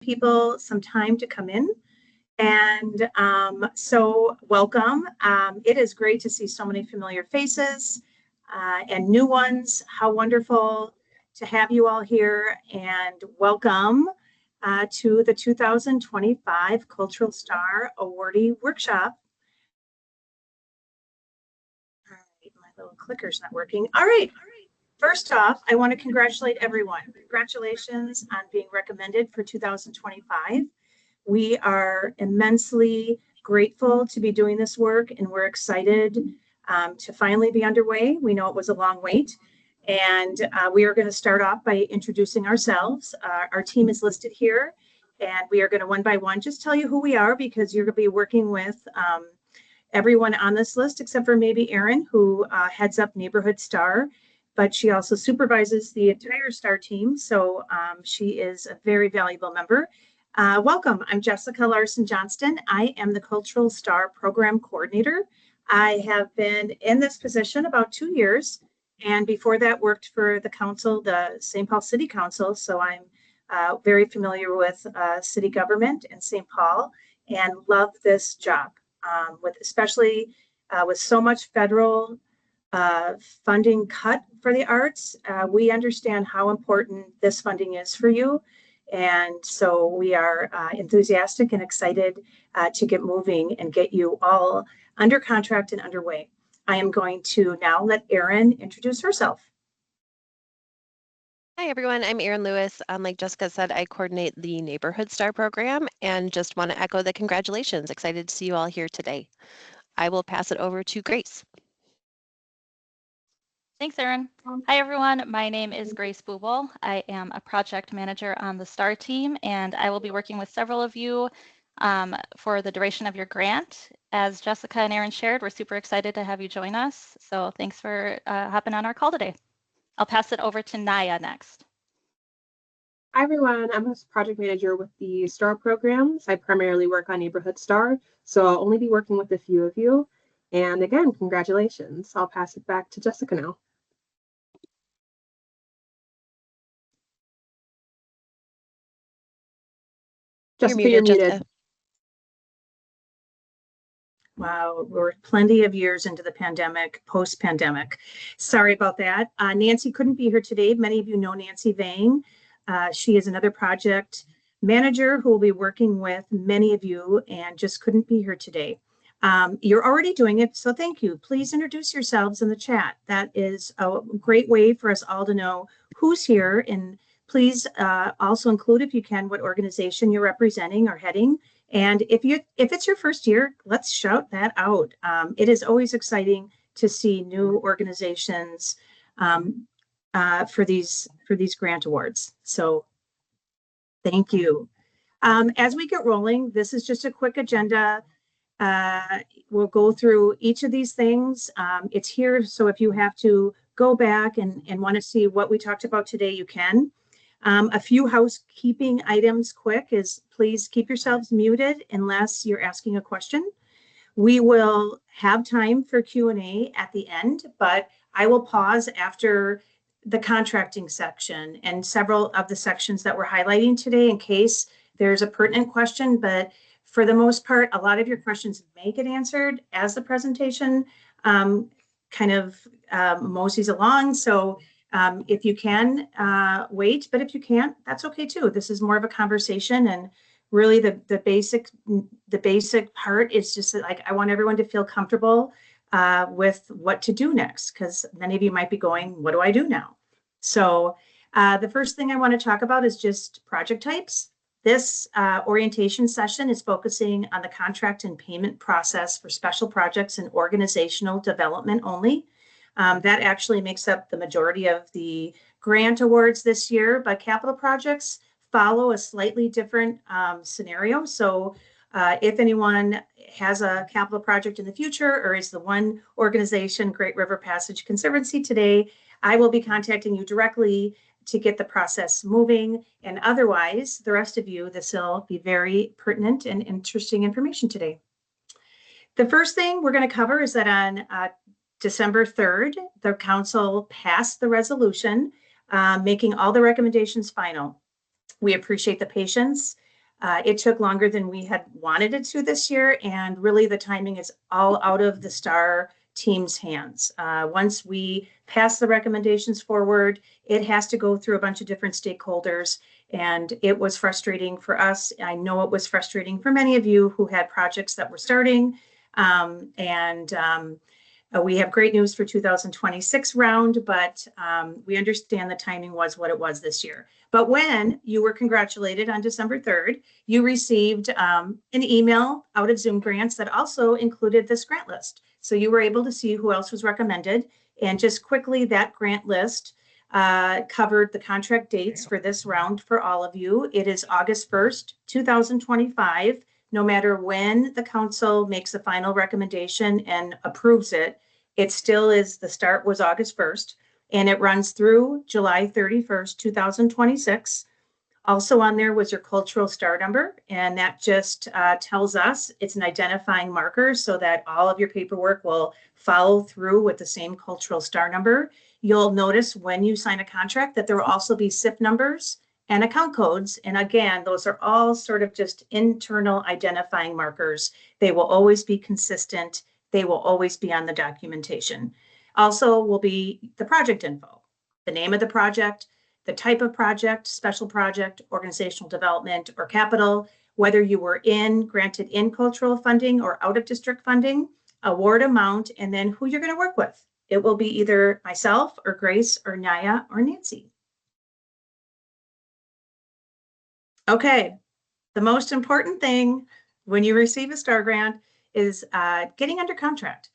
people some time to come in. And so welcome. It is great to see so many familiar faces and new ones. How wonderful to have you all here, and welcome to the 2025 Cultural Star Awardee Workshop. All right, my little clicker's not working. All right. First off, I want to congratulate everyone. Congratulations on being recommended for 2025. We are immensely grateful to be doing this work, and we're excited to finally be underway. We know it was a long wait, and we are going to start off by introducing ourselves. Our team is listed here, and we are going to one by one just tell you who we are, because you're going to be working with everyone on this list except for maybe Erin, who heads up Neighborhood Star, but she also supervises the entire STAR team, so she is a very valuable member. Welcome, I'm Jessica Larson-Johnston. I am the Cultural Star Program Coordinator. I have been in this position about 2 years, and before that worked for the council, the St. Paul City Council, so I'm very familiar with city government in St. Paul and love this job, especially with so much federal funding cut for the arts. We understand how important this funding is for you. And so we are enthusiastic and excited to get moving and get you all under contract and underway. I am going to now let Erin introduce herself. Hi, everyone. I'm Erin Lewis. Like Jessica said, I coordinate the Neighborhood Star program and just want to echo the congratulations. Excited to see you all here today. I will pass it over to Grace. Thanks, Erin. Hi, everyone. My name is Grace Bubel. I am a project manager on the STAR team, and I will be working with several of you for the duration of your grant. As Jessica and Erin shared, we're super excited to have you join us. So thanks for hopping on our call today. I'll pass it over to Naya next. Hi, everyone. I'm a project manager with the STAR programs. I primarily work on Neighborhood STAR, so I'll only be working with a few of you. And again, congratulations. I'll pass it back to Jessica now. Jessica, you're muted. Wow, we're plenty of years into the pandemic, post-pandemic. Sorry about that. Nancy couldn't be here today. Many of you know Nancy Vang. She is another project manager who will be working with many of you and just couldn't be here today. You're already doing it, so thank you. Please introduce yourselves in the chat. That is a great way for us all to know who's here, and please also include, if you can, what organization you're representing or heading. And if it's your first year, let's shout that out. It is always exciting to see new organizations for these grant awards. So thank you. As we get rolling, this is just a quick agenda. We'll go through each of these things. It's here, so if you have to go back and want to see what we talked about today, you can. A few housekeeping items quick is please keep yourselves muted unless you're asking a question. We will have time for Q&A at the end, but I will pause after the contracting section and several of the sections that we're highlighting today in case there's a pertinent question. But for the most part, a lot of your questions may get answered as the presentation kind of moseys along. So if you can wait, but if you can't, that's okay too. This is more of a conversation, and really the basic part is just that, like, I want everyone to feel comfortable with what to do next, because many of you might be going, what do I do now? So the first thing I want to talk about is just project types. This orientation session is focusing on the contract and payment process for special projects and organizational development only. That actually makes up the majority of the grant awards this year, but capital projects follow a slightly different scenario. So if anyone has a capital project in the future, or is the one organization, Great River Passage Conservancy today, I will be contacting you directly to get the process moving. And otherwise, the rest of you, this will be very pertinent and interesting information today. The first thing we're going to cover is that on December 3rd, the council passed the resolution, making all the recommendations final. We appreciate the patience It took longer than we had wanted it to this year, and really the timing is all out of the STAR team's hands. Once we pass the recommendations forward, it has to go through a bunch of different stakeholders, and it was frustrating for us. I know it was frustrating for many of you who had projects that were starting, we have great news for 2026 round, but we understand the timing was what it was this year. But when you were congratulated on December 3rd, you received an email out of Zoom Grants that also included this grant list. So you were able to see who else was recommended. And just quickly, that grant list covered the contract dates for this round for all of you. It is August 1st, 2025. No matter when the council makes a final recommendation and approves it, it still is, the start was August 1st, and it runs through July 31st, 2026. Also on there was your cultural star number, and that just tells us it's an identifying marker so that all of your paperwork will follow through with the same cultural star number. You'll notice when you sign a contract that there will also be SIP numbers and account codes. And again, those are all sort of just internal identifying markers. They will always be consistent. They will always be on the documentation. Also will be the project info, the name of the project, the type of project, special project, organizational development, or capital, whether you were granted in cultural funding or out of district funding, award amount, and then who you're going to work with. It will be either myself or Grace or Naya or Nancy. Okay, the most important thing when you receive a STAR grant is getting under contract.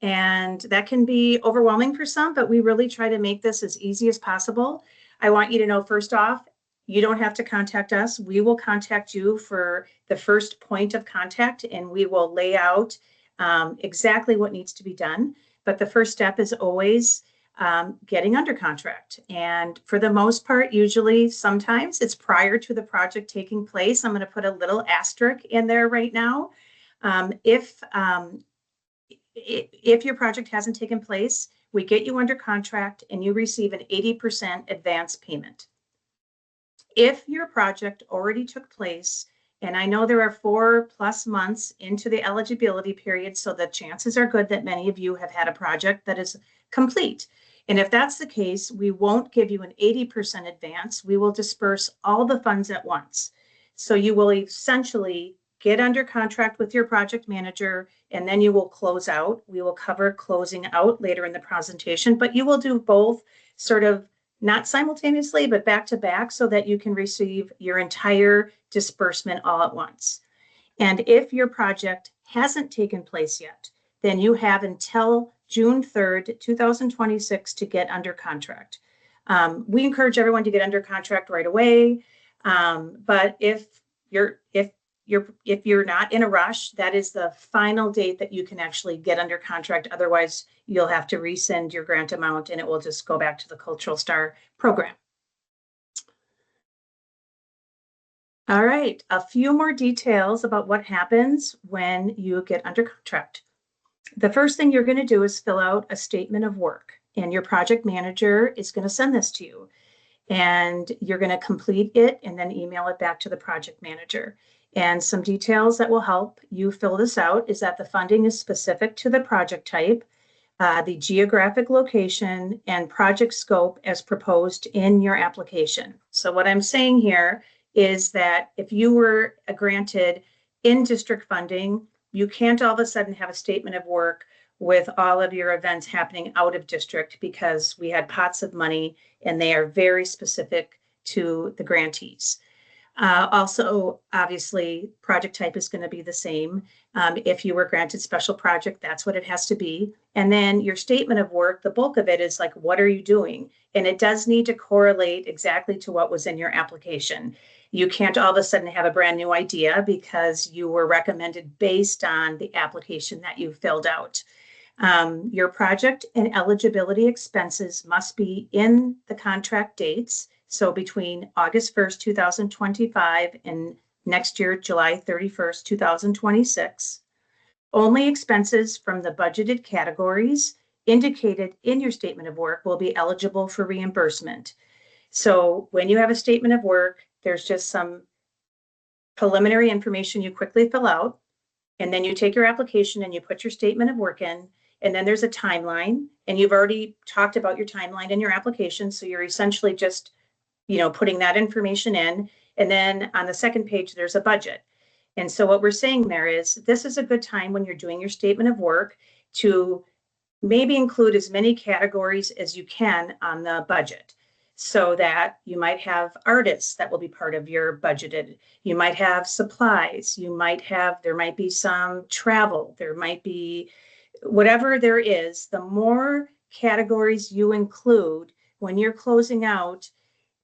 And that can be overwhelming for some, but we really try to make this as easy as possible. I want you to know, first off, you don't have to contact us. We will contact you for the first point of contact, and we will lay out exactly what needs to be done. But the first step is always getting under contract. And for the most part, usually sometimes it's prior to the project taking place. I'm going to put a little asterisk in there right now. If your project hasn't taken place, we get you under contract and you receive an 80% advance payment. If your project already took place, and I know there are 4+ months into the eligibility period, so the chances are good that many of you have had a project that is complete. And if that's the case, we won't give you an 80% advance. We will disperse all the funds at once. So you will essentially get under contract with your project manager, and then you will close out. We will cover closing out later in the presentation, but you will do both sort of not simultaneously, but back to back so that you can receive your entire disbursement all at once. And if your project hasn't taken place yet, then you have until June 3rd, 2026 to get under contract. We encourage everyone to get under contract right away. But if you're not in a rush, that is the final date that you can actually get under contract. Otherwise, you'll have to resend your grant amount and it will just go back to the Cultural Star program. All right, a few more details about what happens when you get under contract. The first thing you're going to do is fill out a statement of work, and your project manager is going to send this to you. And you're going to complete it and then email it back to the project manager. And some details that will help you fill this out is that the funding is specific to the project type, the geographic location, and project scope as proposed in your application. So what I'm saying here is that if you were granted in district funding, you can't all of a sudden have a statement of work with all of your events happening out of district, because we had pots of money and they are very specific to the grantees. Also, obviously, project type is going to be the same. If you were granted special project, that's what it has to be. And then your statement of work, the bulk of it is like, what are you doing? And it does need to correlate exactly to what was in your application. You can't all of a sudden have a brand new idea because you were recommended based on the application that you filled out. Your project and eligibility expenses must be in the contract dates. So between August 1st, 2025 and next year, July 31st, 2026. Only expenses from the budgeted categories indicated in your statement of work will be eligible for reimbursement. So when you have a statement of work, there's just some preliminary information you quickly fill out, and then you take your application and you put your statement of work in, and then there's a timeline, and you've already talked about your timeline in your application, so you're essentially just, putting that information in, and then on the second page, there's a budget. And so what we're saying there is, this is a good time when you're doing your statement of work to maybe include as many categories as you can on the budget, so that you might have artists that will be part of your budgeted. You might have supplies, there might be some travel, there might be whatever there is. The more categories you include when you're closing out,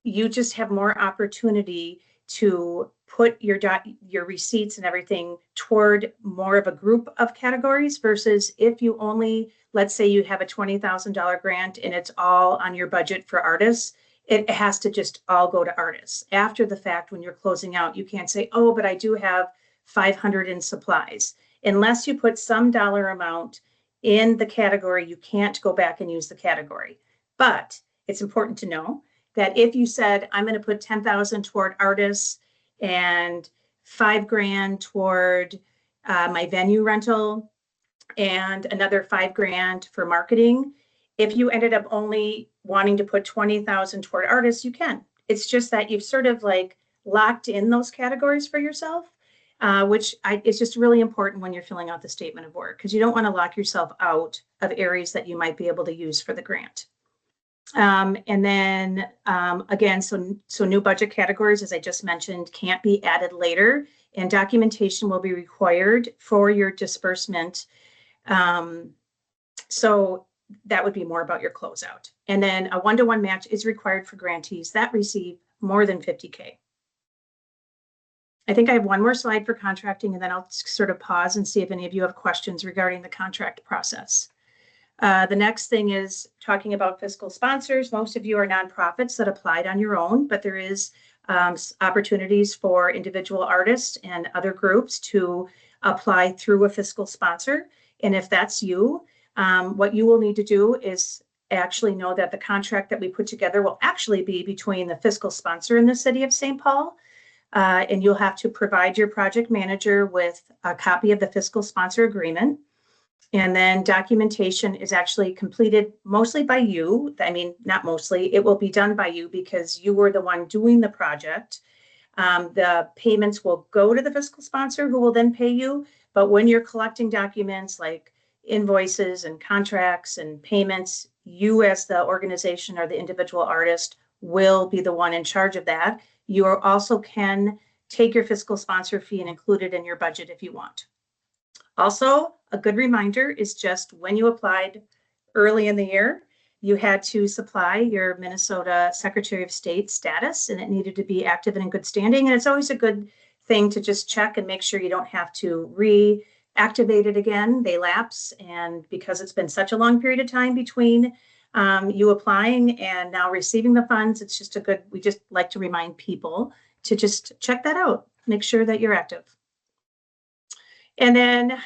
you just have more opportunity to put your receipts and everything toward more of a group of categories, versus if you only, let's say you have a $20,000 grant and it's all on your budget for artists, it has to just all go to artists. After the fact, when you're closing out, you can't say, oh, but I do have 500 in supplies. Unless you put some dollar amount in the category, you can't go back and use the category. But it's important to know that if you said, I'm going to put 10,000 toward artists and $5,000 toward my venue rental and another $5,000 for marketing, if you ended up only wanting to put 20,000 toward artists, you can. It's just that you've sort of like locked in those categories for yourself, which is just really important when you're filling out the statement of work, because you don't want to lock yourself out of areas that you might be able to use for the grant. And then again, so new budget categories, as I just mentioned, can't be added later, and documentation will be required for your disbursement. So that would be more about your closeout. And then a one-to-one match is required for grantees that receive more than 50K. I think I have one more slide for contracting, and then I'll sort of pause and see if any of you have questions regarding the contract process. The next thing is talking about fiscal sponsors. Most of you are nonprofits that applied on your own, but there is opportunities for individual artists and other groups to apply through a fiscal sponsor. And if that's you, what you will need to do is actually know that the contract that we put together will actually be between the fiscal sponsor and the City of St. Paul. And you'll have to provide your project manager with a copy of the fiscal sponsor agreement. And then documentation is actually completed mostly by you. I mean, not mostly, it will be done by you because you were the one doing the project. The payments will go to the fiscal sponsor, who will then pay you. But when you're collecting documents like invoices and contracts and payments, you as the organization or the individual artist will be the one in charge of that. You also can take your fiscal sponsor fee and include it in your budget if you want. Also, a good reminder is just when you applied early in the year, you had to supply your Minnesota Secretary of State status, and it needed to be active and in good standing. And it's always a good thing to just check and make sure you don't have to reactivate it again. They lapse, and because it's been such a long period of time between you applying and now receiving the funds, it's just we just like to remind people to just check that out, make sure that you're active. And then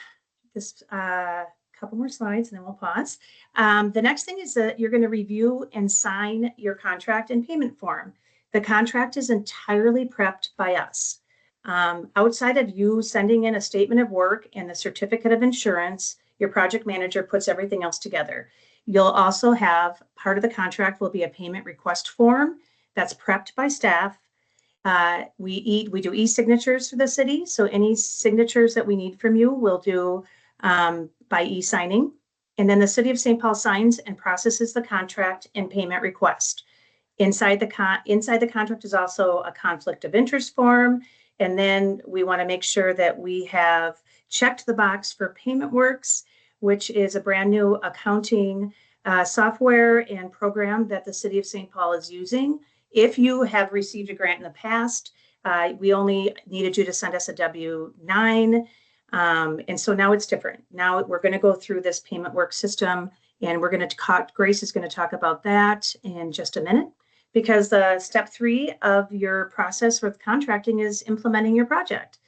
this couple more slides and then we'll pause. The next thing is that you're going to review and sign your contract and payment form. The contract is entirely prepped by us. Outside of you sending in a statement of work and the certificate of insurance, your project manager puts everything else together. You'll also have part of the contract will be a payment request form that's prepped by staff. We do e-signatures for the city. So any signatures that we need from you, we'll do by e-signing. And then the City of St. Paul signs and processes the contract and payment request. Inside the contract is also a conflict of interest form. And then we want to make sure that we have checked the box for PaymentWorks, which is a brand new accounting software and program that the City of St. Paul is using. If you have received a grant in the past, we only needed you to send us a W-9. And so now it's different. Now we're going to go through this PaymentWorks system, and we're going to Grace is going to talk about that in just a minute, because the step 3 of your process with contracting is implementing your project.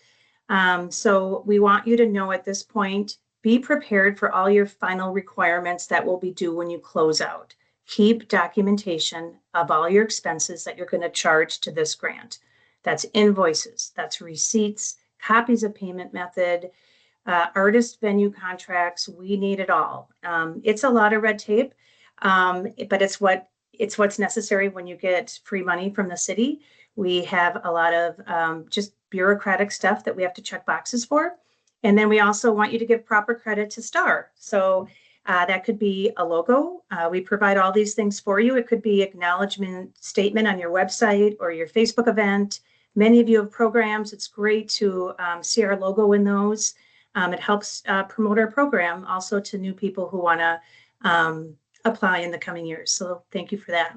So we want you to know at this point, be prepared for all your final requirements that will be due when you close out. Keep documentation of all your expenses that you're going to charge to this grant. That's invoices, that's receipts, copies of payment method, artist venue contracts. We need it all. It's a lot of red tape, but it's what's necessary when you get free money from the city. We have a lot of just bureaucratic stuff that we have to check boxes for. And then we also want you to give proper credit to STAR. So that could be a logo. We provide all these things for you. It could be acknowledgement statement on your website or your Facebook event. Many of you have programs. It's great to see our logo in those. It helps promote our program also to new people who want to apply in the coming years. So thank you for that.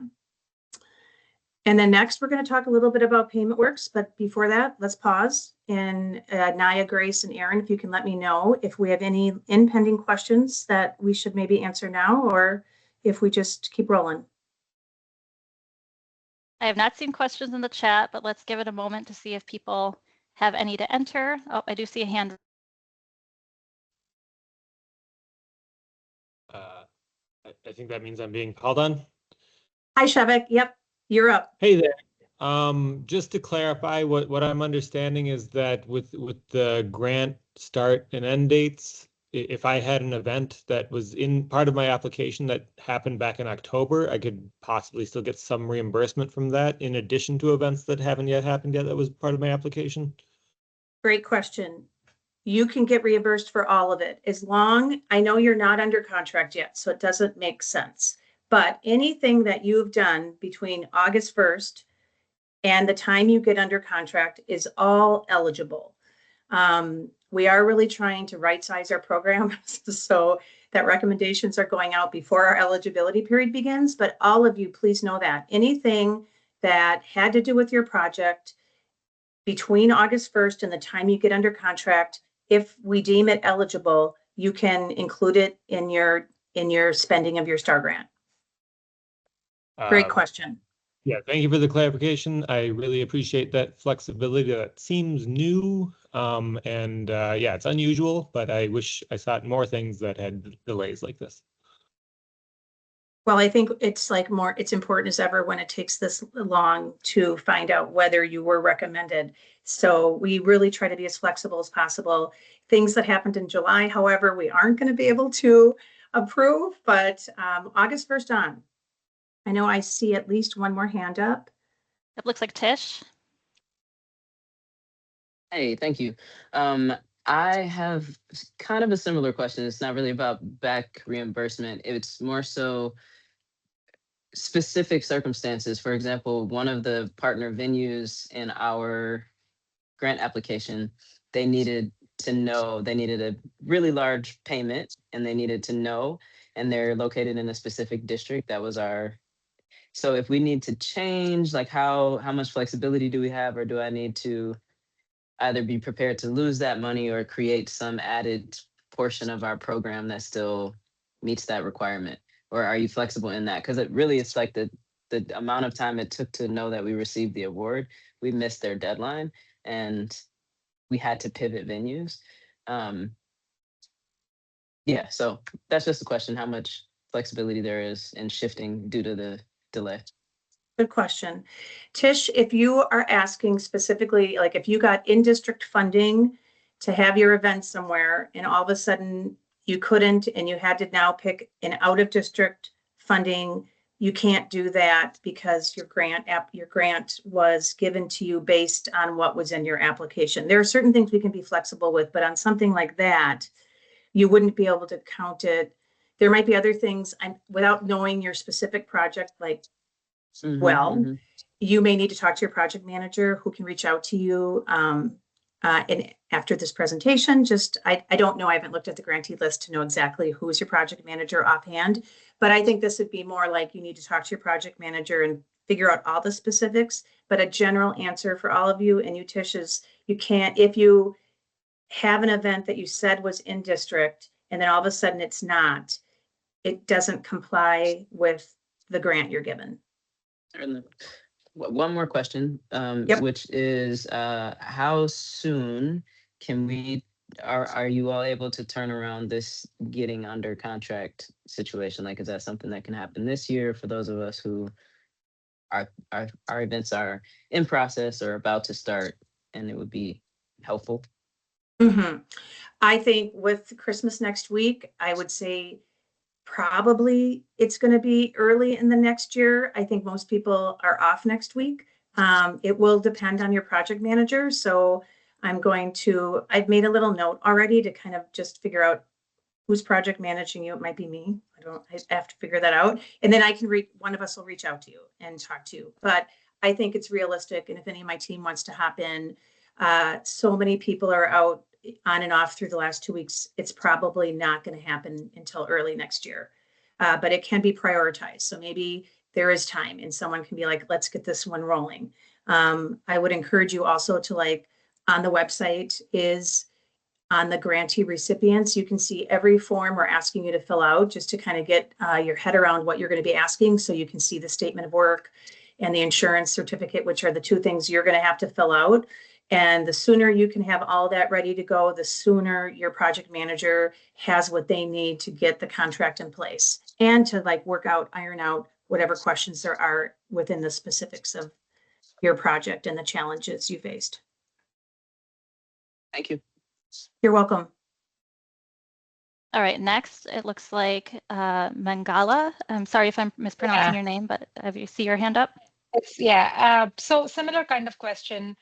And then next, we're going to talk a little bit about Payment Works. But before that, let's pause. And Naya, Grace, and Aaron, if you can let me know if we have any impending questions that we should maybe answer now, or if we just keep rolling. I have not seen questions in the chat, but let's give it a moment to see if people have any to enter. Oh, I do see a hand. I think that means I'm being called on. Hi, Shevik. Yep, you're up. Hey there. Just to clarify, what I'm understanding is that with the grant start and end dates, if I had an event that was in part of my application that happened back in October, I could possibly still get some reimbursement from that in addition to events that haven't yet happened yet that was part of my application. Great question. You can get reimbursed for all of it as long, I know you're not under contract yet, so it doesn't make sense. But anything that you've done between August 1st and the time you get under contract is all eligible. We are really trying to right size our program so that recommendations are going out before our eligibility period begins. But all of you, please know that anything that had to do with your project between August 1st and the time you get under contract, if we deem it eligible, you can include it in your spending of your STAR grant. Great question. Yeah, thank you for the clarification. I really appreciate that flexibility. That seems new, yeah, it's unusual, but I wish I saw more things that had delays like this. Well, I think it's important as ever when it takes this long to find out whether you were recommended. So we really try to be as flexible as possible. Things that happened in July, however, we aren't going to be able to approve, but August 1st on. I know I see at least one more hand up. It looks like Tish. Hey, thank you. I have kind of a similar question. It's not really about back reimbursement. It's more so specific circumstances. For example, one of the partner venues in our grant application, they needed a really large payment and they needed to know, and they're located in a specific district. That was so if we need to change, like how much flexibility do we have, or do I need to either be prepared to lose that money or create some added portion of our program that still meets that requirement? Or are you flexible in that? Because it's like the amount of time it took to know that we received the award, we missed their deadline and we had to pivot venues. Yeah, so that's just a question, how much flexibility there is in shifting due to the delay. Good question. Tish, if you are asking specifically, like if you got in-district funding to have your event somewhere and all of a sudden you couldn't and you had to now pick an out-of-district funding, you can't do that because your grant was given to you based on what was in your application. There are certain things we can be flexible with, but on something like that, you wouldn't be able to count it. There might be other things, without knowing your specific project, like, you may need to talk to your project manager who can reach out to you and after this presentation. I don't know, I haven't looked at the grantee list to know exactly who is your project manager offhand, but I think this would be more like you need to talk to your project manager and figure out all the specifics. But a general answer for all of you and you, Tish, is you can't, if you have an event that you said was in district and then all of a sudden it's not, it doesn't comply with the grant you're given. One more question, which is how soon can we, are you all able to turn around this getting under contract situation? Like, is that something that can happen this year for those of us who our events are in process or about to start, and it would be helpful. I think with Christmas next week, I would say probably it's going to be early in the next year. I think most people are off next week. It will depend on your project manager. So I've made a little note already to kind of just figure out who's project managing you. It might be me. I have to figure that out. And then one of us will reach out to you and talk to you. But I think it's realistic. And if any of my team wants to hop in, so many people are out on and off through the last 2 weeks. It's probably not going to happen until early next year. But it can be prioritized. So maybe there is time and someone can be like, let's get this one rolling. I would encourage you also to on the website is on the grantee recipients. You can see every form we're asking you to fill out just to kind of get your head around what you're going to be asking. So you can see the statement of work and the insurance certificate, which are the two things you're going to have to fill out. And the sooner you can have all that ready to go, the sooner your project manager has what they need to get the contract in place and to iron out whatever questions there are within the specifics of your project and the challenges you faced. Thank you. You're welcome. All right, next, it looks like Mangala. I'm sorry if I'm mispronouncing your name, but have you see your hand up? So similar kind of question,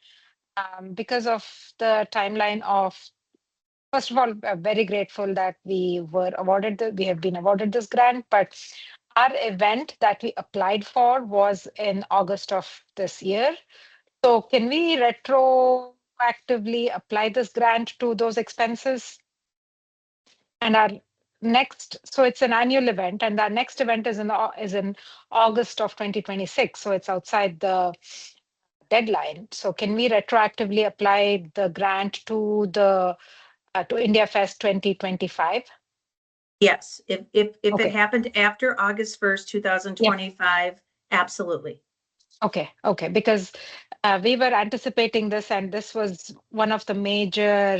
because of the timeline of, first of all, very grateful that we have been awarded this grant, but our event that we applied for was in August of this year. So can we retroactively apply this grant to those expenses? And our next, so it's an annual event, and our next event is in August of 2026. So it's outside the deadline. So can we retroactively apply the grant to India Fest 2025? Yes, if it Okay. happened after August 1st, 2025, absolutely. Okay, because we were anticipating this, and this was one of the major,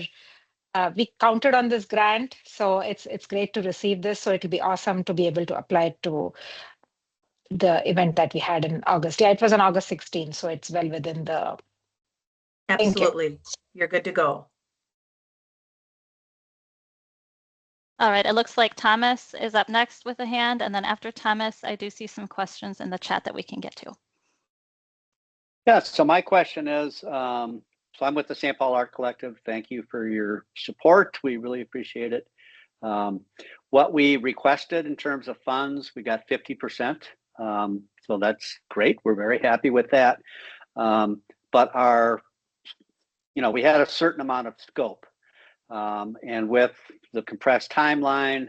we counted on this grant, so it's great to receive this. So it'll be awesome to be able to apply it to the event that we had in August. Yeah, it was on August 16th, so it's well within the. Absolutely. You're good to go. All right, it looks like Thomas is up next with a hand, and then after Thomas, I do see some questions in the chat that we can get to. Yes, so my question is, so I'm with the St. Paul Art Collective. Thank you for your support. We really appreciate it. What we requested in terms of funds, we got 50%. So that's great. We're very happy with that. But we had a certain amount of scope. And with the compressed timeline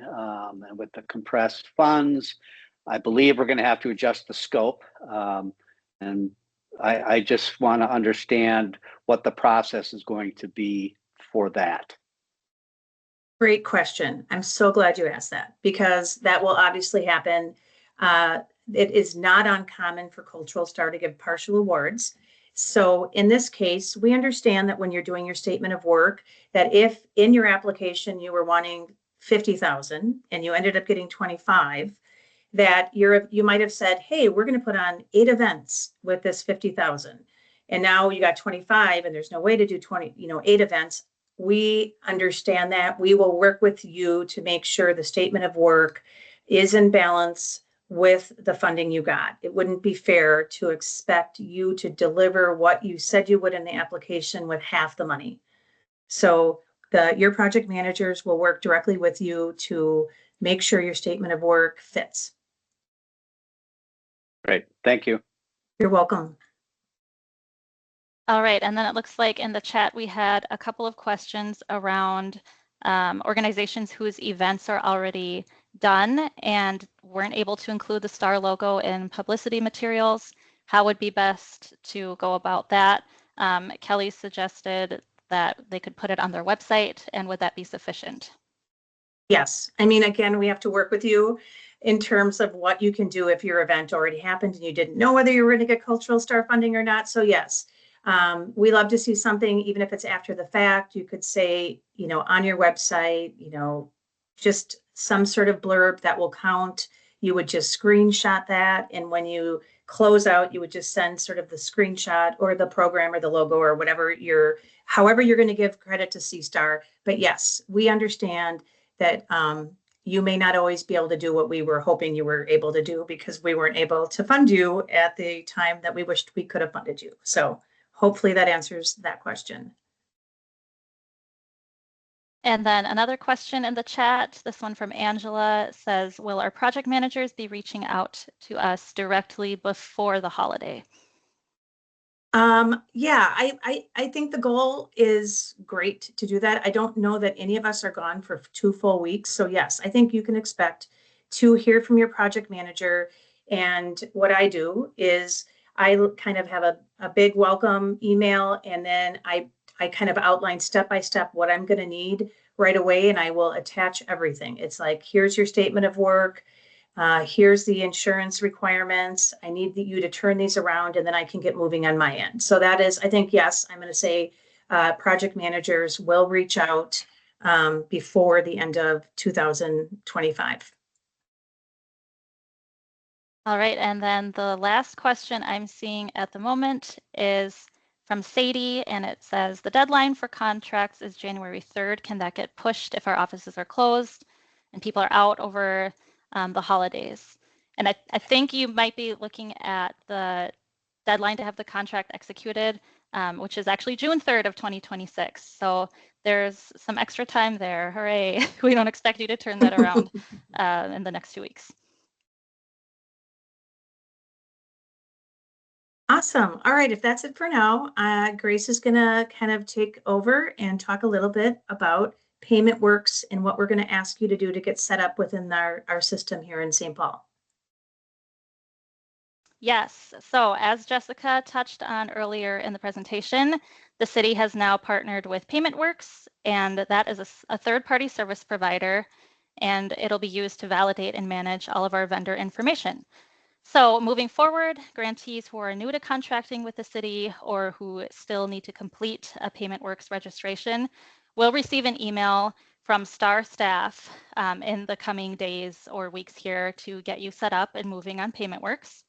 and with the compressed funds, I believe we're going to have to adjust the scope. And I just want to understand what the process is going to be for that. Great question. I'm so glad you asked that because that will obviously happen. It is not uncommon for Cultural Star to give partial awards. So in this case, we understand that when you're doing your statement of work, that if in your application you were wanting 50,000 and you ended up getting 25, that you might have said, hey, we're going to put on 8 events with this 50,000. And now you got 25 and there's no way to do 8 events. We understand that. We will work with you to make sure the statement of work is in balance with the funding you got. It wouldn't be fair to expect you to deliver what you said you would in the application with half the money. So your project managers will work directly with you to make sure your statement of work fits. Great, thank you. You're welcome. All right, and then it looks like in the chat we had a couple of questions around organizations whose events are already done and weren't able to include the STAR logo in publicity materials. How would be best to go about that? Kelly suggested that they could put it on their website, and would that be sufficient? Yes, I mean, again, we have to work with you in terms of what you can do if your event already happened and you didn't know whether you were going to get Cultural Star funding or not. So yes, we love to see something, even if it's after the fact. You could say, on your website, just some sort of blurb that will count. You would just screenshot that. And when you closeout, you would just send sort of the screenshot or the program or the logo or whatever however you're going to give credit to C-Star. But yes, we understand that you may not always be able to do what we were hoping you were able to do because we weren't able to fund you at the time that we wished we could have funded you. So hopefully that answers that question. And then another question in the chat, this one from Angela says, will our project managers be reaching out to us directly before the holiday? Yeah, I think the goal is great to do that. I don't know that any of us are gone for 2 full weeks. So yes, I think you can expect to hear from your project manager. And what I do is I kind of have a big welcome email, and then I kind of outline step by step what I'm going to need right away, and I will attach everything. It's like, here's your statement of work. Here's the insurance requirements. I need you to turn these around, and then I can get moving on my end. So that is, I think, yes, I'm going to say project managers will reach out before the end of 2025. All right, and then the last question I'm seeing at the moment is from Sadie, and it says, the deadline for contracts is January 3rd. Can that get pushed if our offices are closed and people are out over the holidays? And I think you might be looking at the deadline to have the contract executed, which is actually June 3rd of 2026. So there's some extra time there. Hooray. We don't expect you to turn that around in the next 2 weeks. Awesome. All right, if that's it for now, Grace is going to kind of take over and talk a little bit about payment works and what we're going to ask you to do to get set up within our system here in St. Paul. Yes, so as Jessica touched on earlier in the presentation, the city has now partnered with PaymentWorks, and that is a third-party service provider, and it'll be used to validate and manage all of our vendor information. So moving forward, grantees who are new to contracting with the city or who still need to complete a PaymentWorks registration will receive an email from STAR staff in the coming days or weeks here to get you set up and moving on PaymentWorks.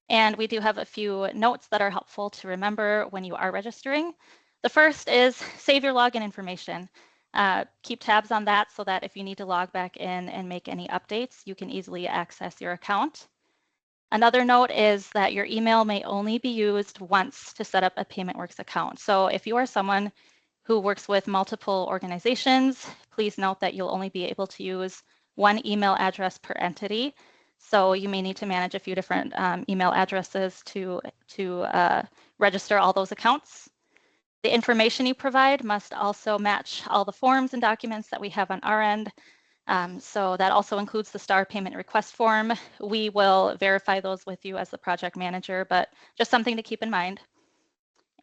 And we do have a few notes that are helpful to remember when you are registering. The first is save your login information. Keep tabs on that so that if you need to log back in and make any updates, you can easily access your account. Another note is that your email may only be used once to set up a PaymentWorks account. So if you are someone who works with multiple organizations, please note that you'll only be able to use one email address per entity. So you may need to manage a few different email addresses to register all those accounts. The information you provide must also match all the forms and documents that we have on our end. So that also includes the STAR payment request form. We will verify those with you as the project manager, but just something to keep in mind.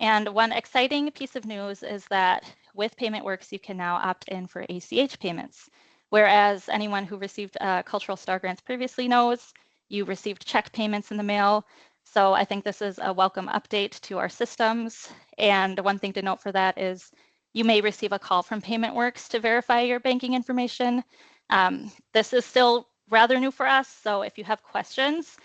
And one exciting piece of news is that with PaymentWorks, you can now opt in for ACH payments. Whereas anyone who received Cultural STAR grants previously knows, you received check payments in the mail. So I think this is a welcome update to our systems. And one thing to note for that is you may receive a call from PaymentWorks to verify your banking information. This is still rather new for us, so if you have questions,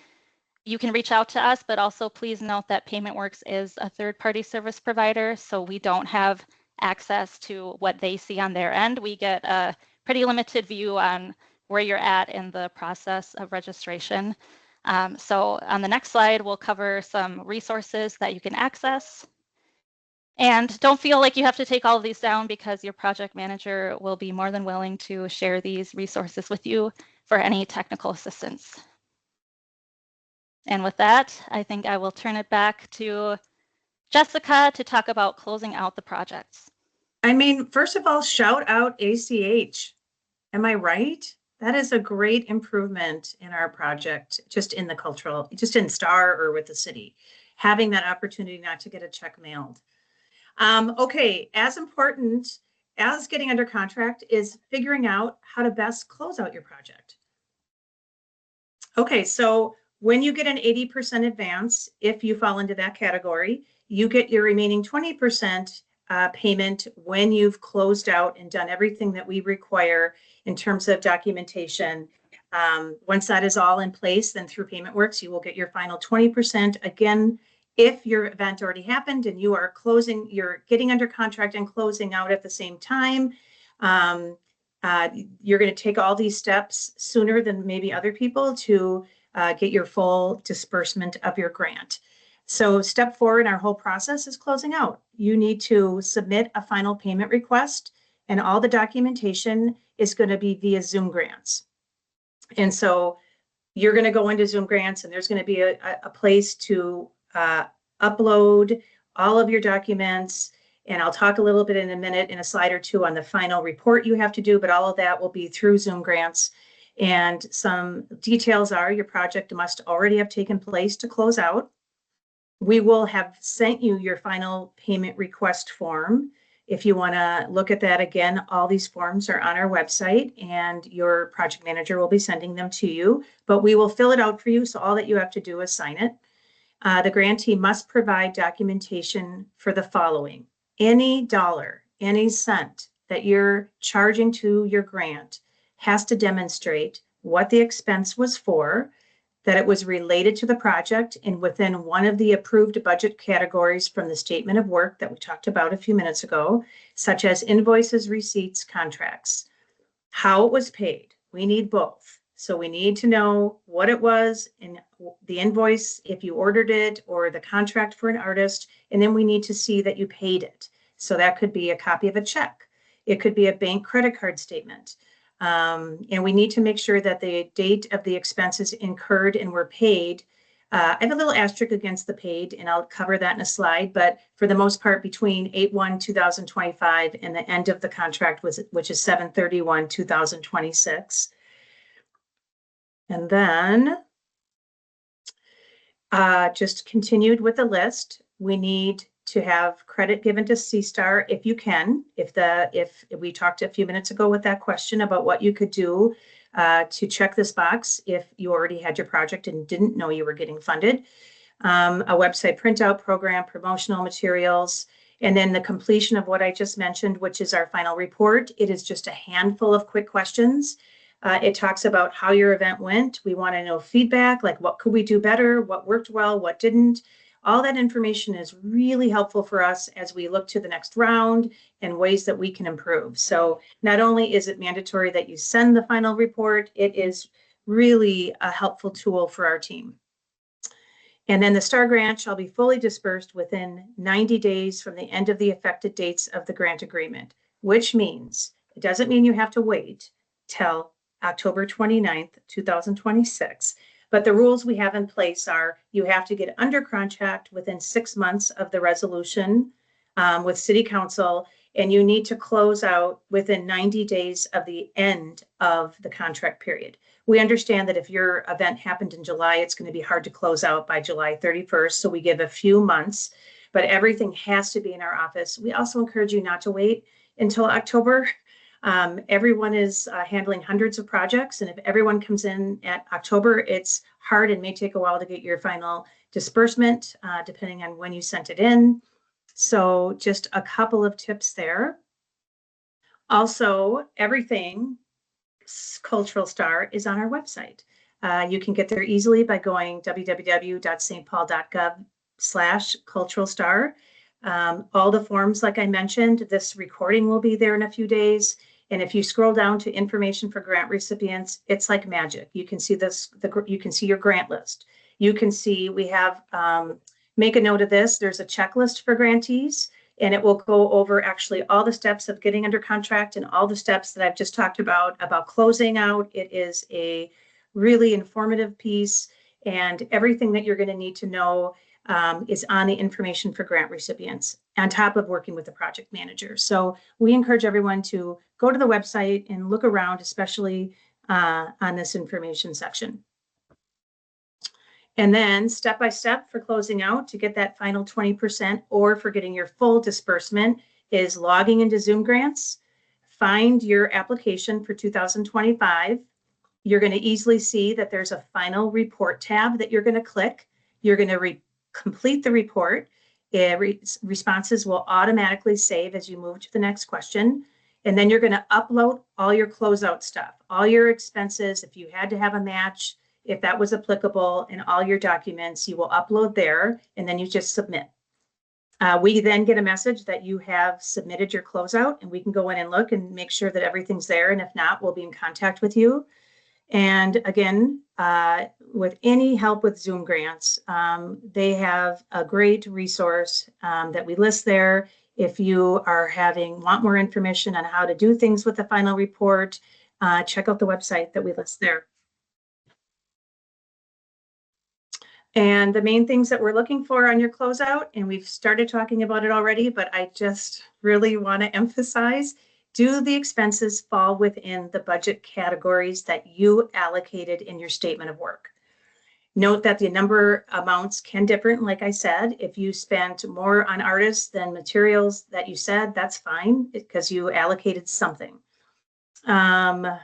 you can reach out to us, but also please note that PaymentWorks is a third-party service provider, so we don't have access to what they see on their end. We get a pretty limited view on where you're at in the process of registration. So on the next slide, we'll cover some resources that you can access. And don't feel like you have to take all of these down because your project manager will be more than willing to share these resources with you for any technical assistance. And with that, I think I will turn it back to Jessica to talk about closing out the projects. I mean, first of all, shout out ACH. Am I right? That is a great improvement in our project, just in the cultural, just in STAR or with the city, having that opportunity not to get a check mailed. Okay, as important as getting under contract is figuring out how to best close out your project. Okay, so when you get an 80% advance, if you fall into that category, you get your remaining 20% payment when you've closed out and done everything that we require in terms of documentation Once that is all in place, then through PaymentWorks, you will get your final 20%. Again, if your event already happened and you're getting under contract and closing out at the same time, you're going to take all these steps sooner than maybe other people to get your full disbursement of your grant. So step 4 in our whole process is closing out. You need to submit a final payment request, and all the documentation is going to be via Zoom Grants. And so you're going to go into Zoom Grants, and there's going to be a place to upload all of your documents. And I'll talk a little bit in a minute, in a slide or two, on the final report you have to do, but all of that will be through Zoom Grants. And some details are your project must already have taken place to close out. We will have sent you your final payment request form. If you want to look at that again, all these forms are on our website, and your project manager will be sending them to you, but we will fill it out for you. So all that you have to do is sign it. The grantee must provide documentation for the following. Any dollar, any cent that you're charging to your grant has to demonstrate what the expense was for, that it was related to the project and within one of the approved budget categories from the statement of work that we talked about a few minutes ago, such as invoices, receipts, contracts. How it was paid, we need both. So we need to know what it was in the invoice, if you ordered it, or the contract for an artist, and then we need to see that you paid it. So that could be a copy of a check. It could be a bank credit card statement. And we need to make sure that the date of the expenses incurred and were paid. I have a little asterisk against the paid, and I'll cover that in a slide, but for the most part, between 8/1/2025 and the end of the contract, which is 7/31/2026. And then just continued with the list, we need to have credit given to CSTAR if you can. If we talked a few minutes ago with that question about what you could do to check this box if you already had your project and didn't know you were getting funded. A website printout program, promotional materials, and then the completion of what I just mentioned, which is our final report. It is just a handful of quick questions. It talks about how your event went. We want to know feedback, like what could we do better, what worked well, what didn't. All that information is really helpful for us as we look to the next round and ways that we can improve. So not only is it mandatory that you send the final report, it is really a helpful tool for our team. And then the STAR grant shall be fully dispersed within 90 days from the end of the effective dates of the grant agreement, which means it doesn't mean you have to wait till October 29th, 2026. But the rules we have in place are you have to get under contract within 6 months of the resolution with City Council, and you need to close out within 90 days of the end of the contract period. We understand that if your event happened in July, it's going to be hard to close out by July 31st. So we give a few months, but everything has to be in our office. We also encourage you not to wait until October. Everyone is handling hundreds of projects, and if everyone comes in at October, it's hard and may take a while to get your final disbursement, depending on when you sent it in. So just a couple of tips there. Also, everything Cultural Star is on our website. You can get there easily by going www.stpaul.gov/culturalstar. All the forms, like I mentioned, this recording will be there in a few days. And if you scroll down to information for grant recipients, it's like magic. You can see this, you can see your grant list. You can see we have, make a note of this, there's a checklist for grantees, and it will go over actually all the steps of getting under contract and all the steps that I've just talked about closing out. It is a really informative piece, and everything that you're going to need to know is on the information for grant recipients on top of working with the project manager. So we encourage everyone to go to the website and look around, especially on this information section. And then step by step for closing out to get that final 20% or for getting your full disbursement is logging into Zoom Grants, find your application for 2025. You're going to easily see that there's a final report tab that you're going to click. You're going to complete the report. Responses will automatically save as you move to the next question. And then you're going to upload all your closeout stuff, all your expenses. If you had to have a match, if that was applicable, and all your documents, you will upload there, and then you just submit. We then get a message that you have submitted your closeout, and we can go in and look and make sure that everything's there. And if not, we'll be in contact with you. And again, with any help with Zoom grants, they have a great resource that we list there. If you are want more information on how to do things with the final report, check out the website that we list there. And the main things that we're looking for on your closeout, and we've started talking about it already, but I just really want to emphasize, do the expenses fall within the budget categories that you allocated in your statement of work? Note that the number amounts can differ. Like I said, if you spent more on artists than materials that you said, that's fine because you allocated something. No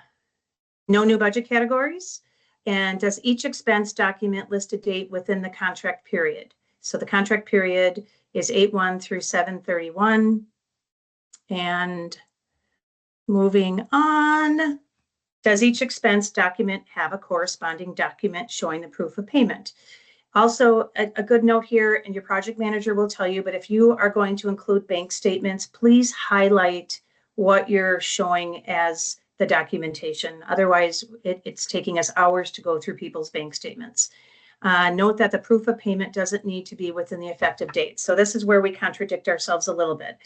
new budget categories. And does each expense document list a date within the contract period? So the contract period is 8/1 through 7/31. And moving on, does each expense document have a corresponding document showing the proof of payment? Also, a good note here, and your project manager will tell you, but if you are going to include bank statements, please highlight what you're showing as the documentation. Otherwise, it's taking us hours to go through people's bank statements. Note that the proof of payment doesn't need to be within the effective date. So this is where we contradict ourselves a little bit.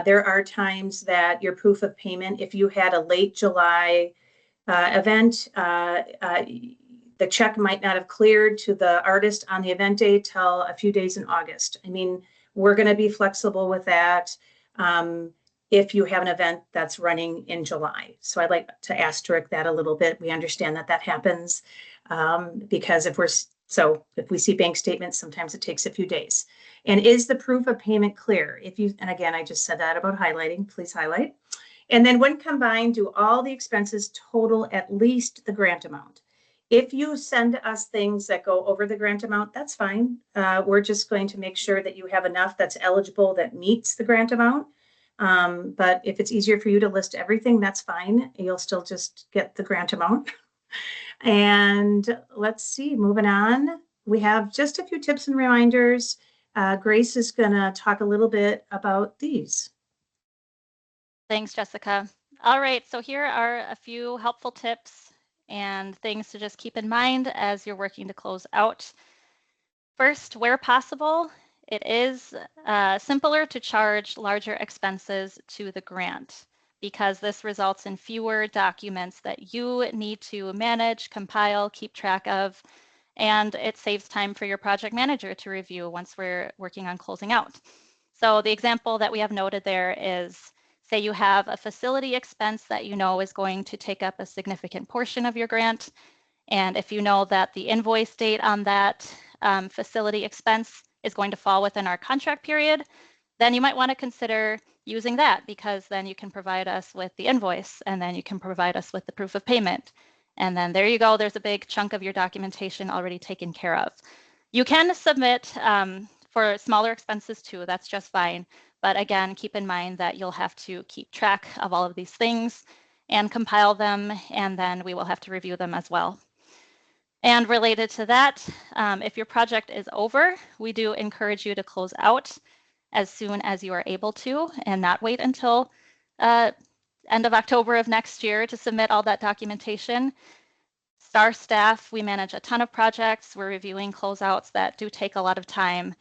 There are times that your proof of payment, if you had a late July event, the check might not have cleared to the artist on the event day till a few days in August. I mean, we're going to be flexible with that if you have an event that's running in July. So I'd like to asterisk that a little bit. We understand that that happens because if we see bank statements, sometimes it takes a few days. And is the proof of payment clear? And again, I just said that about highlighting, please highlight. And then when combined, do all the expenses total at least the grant amount? If you send us things that go over the grant amount, that's fine. We're just going to make sure that you have enough that's eligible that meets the grant amount. But if it's easier for you to list everything, that's fine. You'll still just get the grant amount. And let's see, moving on. We have just a few tips and reminders. Grace is going to talk a little bit about these. Thanks, Jessica. All right, so here are a few helpful tips and things to just keep in mind as you're working to close out. First, where possible, it is simpler to charge larger expenses to the grant because this results in fewer documents that you need to manage, compile, keep track of, and it saves time for your project manager to review once we're working on closing out. So the example that we have noted there is, say you have a facility expense that you know is going to take up a significant portion of your grant. And if you know that the invoice date on that facility expense is going to fall within our contract period, then you might want to consider using that because then you can provide us with the invoice and then you can provide us with the proof of payment. And then there you go, there's a big chunk of your documentation already taken care of. You can submit for smaller expenses too, that's just fine. But again, keep in mind that you'll have to keep track of all of these things and compile them, and then we will have to review them as well. And related to that, if your project is over, we do encourage you to close out as soon as you are able to and not wait until end of October of next year to submit all that documentation. STAR staff, we manage a ton of projects. We're reviewing closeouts that do take a lot of time.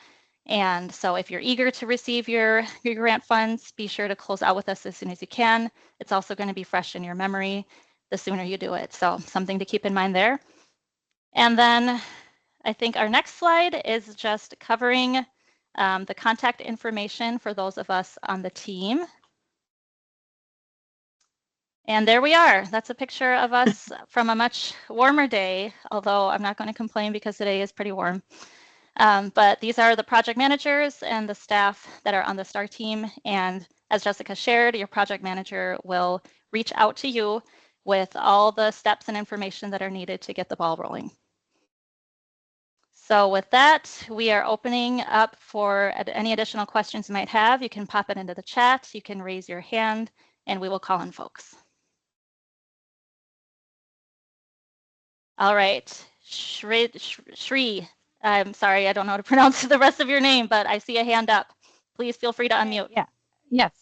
And so if you're eager to receive your grant funds, be sure to close out with us as soon as you can. It's also going to be fresh in your memory the sooner you do it. So something to keep in mind there. And then I think our next slide is just covering the contact information for those of us on the team. And there we are. That's a picture of us from a much warmer day, although I'm not going to complain because today is pretty warm. But these are the project managers and the staff that are on the STAR team. And as Jessica shared, your project manager will reach out to you with all the steps and information that are needed to get the ball rolling. So with that, we are opening up for any additional questions you might have. You can pop it into the chat. You can raise your hand and we will call in folks. All right, Shri, I'm sorry, I don't know how to pronounce the rest of your name, but I see a hand up. Please feel free to unmute. Yeah. Yes,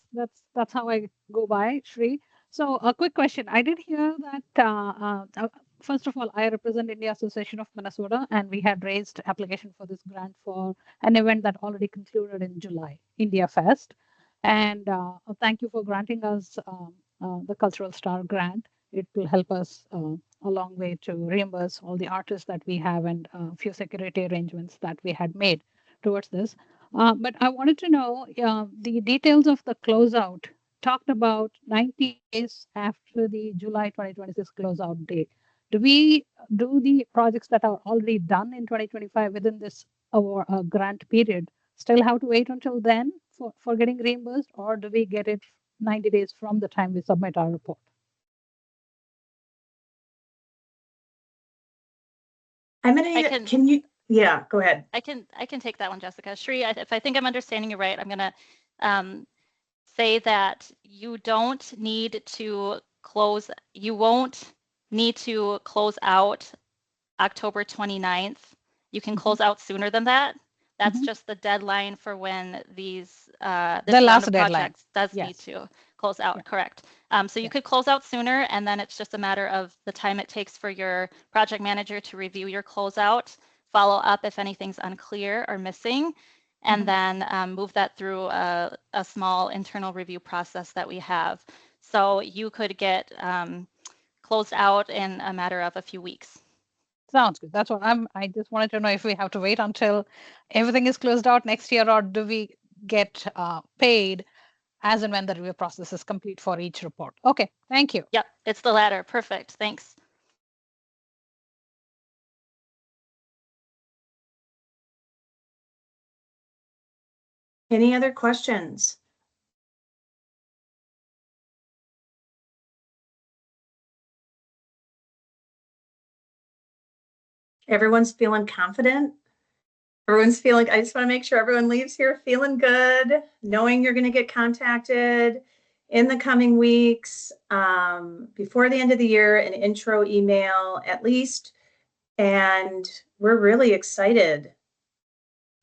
that's how I go by, Shri. So a quick question. I did hear that, first of all, I represent India Association of Minnesota, and we had raised application for this grant for an event that already concluded in July, India Fest. And thank you for granting us the Cultural Star grant. It will help us a long way to reimburse all the artists that we have and a few security arrangements that we had made towards this. But I wanted to know the details of the closeout. Talked about 90 days after the July 2026 closeout date. Do we do the projects that are already done in 2025 within this grant period still have to wait until then for getting reimbursed, or do we get it 90 days from the time we submit our report? I'm gonna, can you, yeah, go ahead. I can take that one, Jessica. Shri, if I think I'm understanding you right, I'm gonna say that you don't need to close, you won't need to close out October 29th. You can close out sooner than that. That's just the deadline for when these this round of projects does need to close out, correct. So you could close out sooner, and then it's just a matter of the time it takes for your project manager to review your closeout, follow up if anything's unclear or missing, and then move that through a small internal review process that we have. So you could get closed out in a matter of a few weeks. Sounds good. That's what I just wanted to know if we have to wait until everything is closed out next year, or do we get paid as and when the review process is complete for each report? Okay, thank you. Yep, it's the latter. Perfect. Thanks. Any other questions? Everyone's feeling confident. Everyone's feeling, I just want to make sure everyone leaves here feeling good, knowing you're going to get contacted in the coming weeks, before the end of the year, an intro email at least. And we're really excited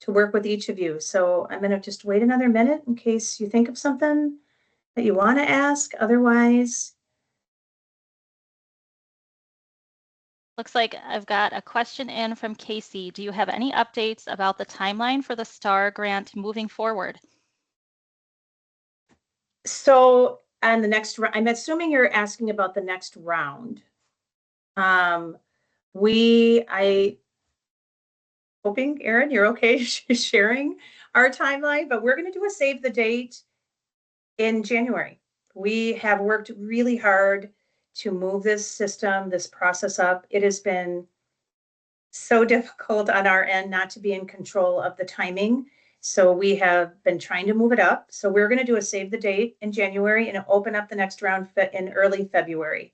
to work with each of you. So I'm going to just wait another minute in case you think of something that you want to ask. Otherwise, looks like I've got a question in from Casey. Do you have any updates about the timeline for the STAR grant moving forward? So on the next round, I'm assuming you're asking about the next round. Hoping, Erin, you're okay sharing our timeline, but we're going to do a save the date in January. We have worked really hard to move this system, this process up. It has been so difficult on our end not to be in control of the timing. So we have been trying to move it up. So we're going to do a save the date in January and open up the next round in early February.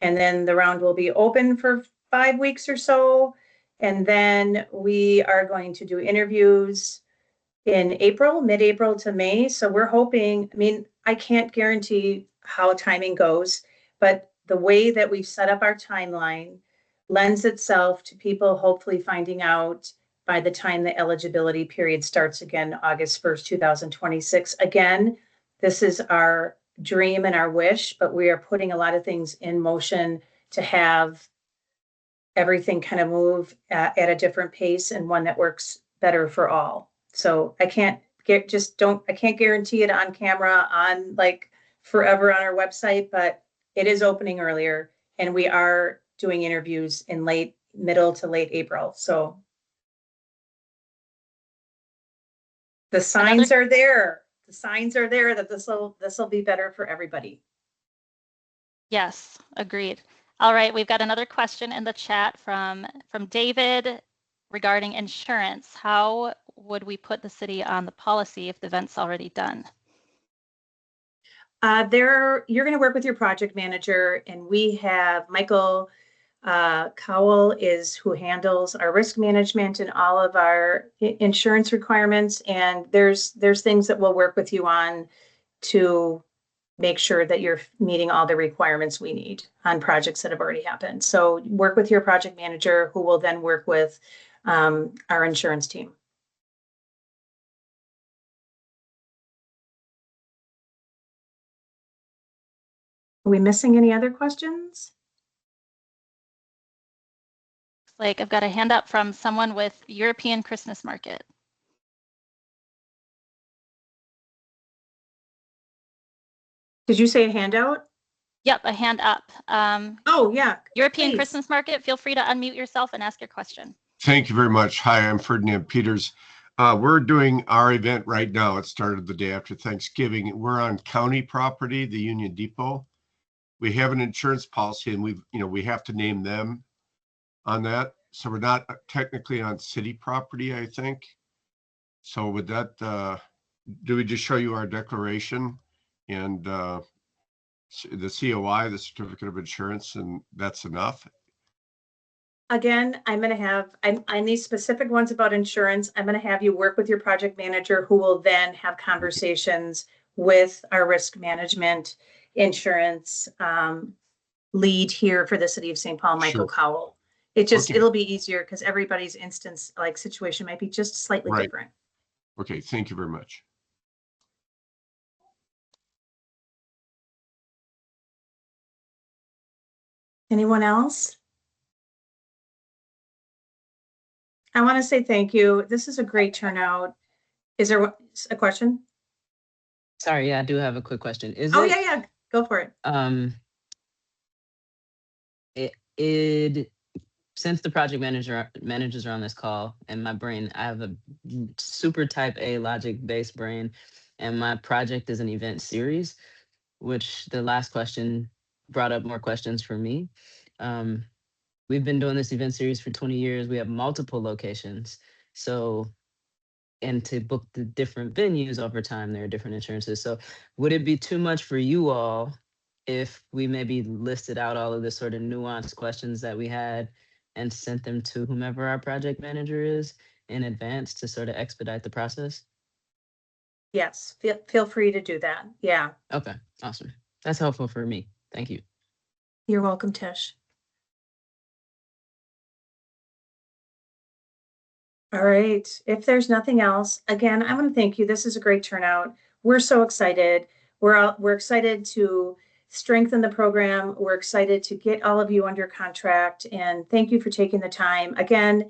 And then the round will be open for 5 weeks or so. And then we are going to do interviews in April, mid-April to May. So we're hoping, I mean, I can't guarantee how timing goes, but the way that we've set up our timeline lends itself to people hopefully finding out by the time the eligibility period starts again, August 1st, 2026. Again, this is our dream and our wish, but we are putting a lot of things in motion to have everything kind of move at a different pace and one that works better for all. So I can't guarantee it on camera on like forever on our website, but it is opening earlier and we are doing interviews in middle to late April. So the signs are there. The signs are there that this will be better for everybody. Yes, agreed. All right, we've got another question in the chat from David regarding insurance. How would we put the city on the policy if the event's already done? You're going to work with your project manager, and we have Michael Cowell is who handles our risk management and all of our insurance requirements. And there's things that we'll work with you on to make sure that you're meeting all the requirements we need on projects that have already happened. So work with your project manager, who will then work with our insurance team. Are we missing any other questions? Like I've got a hand up from someone with European Christmas market. Did you say a handout? Yep, a hand up. Oh, yeah. European please. Christmas market, feel free to unmute yourself and ask your question. Thank you very much. Hi, I'm Ferdinand Peters. We're doing our event right now. It started the day after Thanksgiving. We're on county property, the Union Depot. We have an insurance policy, and we have to name them on that. So we're not technically on city property, I think. So with that, do we just show you our declaration and the COI, the certificate of insurance, and that's enough? Again, I'm going to have, on these specific ones about insurance, I'm going to have you work with your project manager, who will then have conversations with our risk management insurance lead here for the city of St. Paul, Michael Sure. Cowell. It'll be easier because everybody's instance, like situation might be just slightly Right. different. Okay, thank you very much. Anyone else? I want to say thank you. This is a great turnout. Is there a question? Sorry, yeah, I do have a quick question. Is Oh, it, yeah, go for it. Since the project managers are on this call, and my brain, I have a super type A logic based brain, and my project is an event series, which the last question brought up more questions for me. We've been doing this event series for 20 years. We have multiple locations. So, and to book the different venues over time, there are different insurances. So would it be too much for you all if we maybe listed out all of the sort of nuanced questions that we had and sent them to whomever our project manager is in advance to sort of expedite the process? Yes, feel free to do that. Yeah. Okay, awesome. That's helpful for me. Thank you. You're welcome, Tish. All right. If there's nothing else, again, I want to thank you. This is a great turnout. We're so excited. We're excited to strengthen the program. We're excited to get all of you under contract, and thank you for taking the time. Again,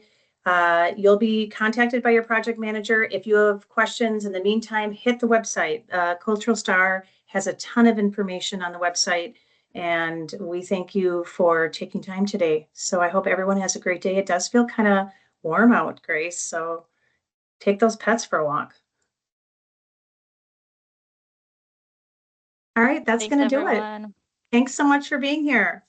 you'll be contacted by your project manager. If you have questions in the meantime, hit the website. Cultural Star has a ton of information on the website, and we thank you for taking time today. So I hope everyone has a great day. It does feel kind of warm out, Grace, so take those pets for a walk. All right, that's going to do it. Thanks so much for being here.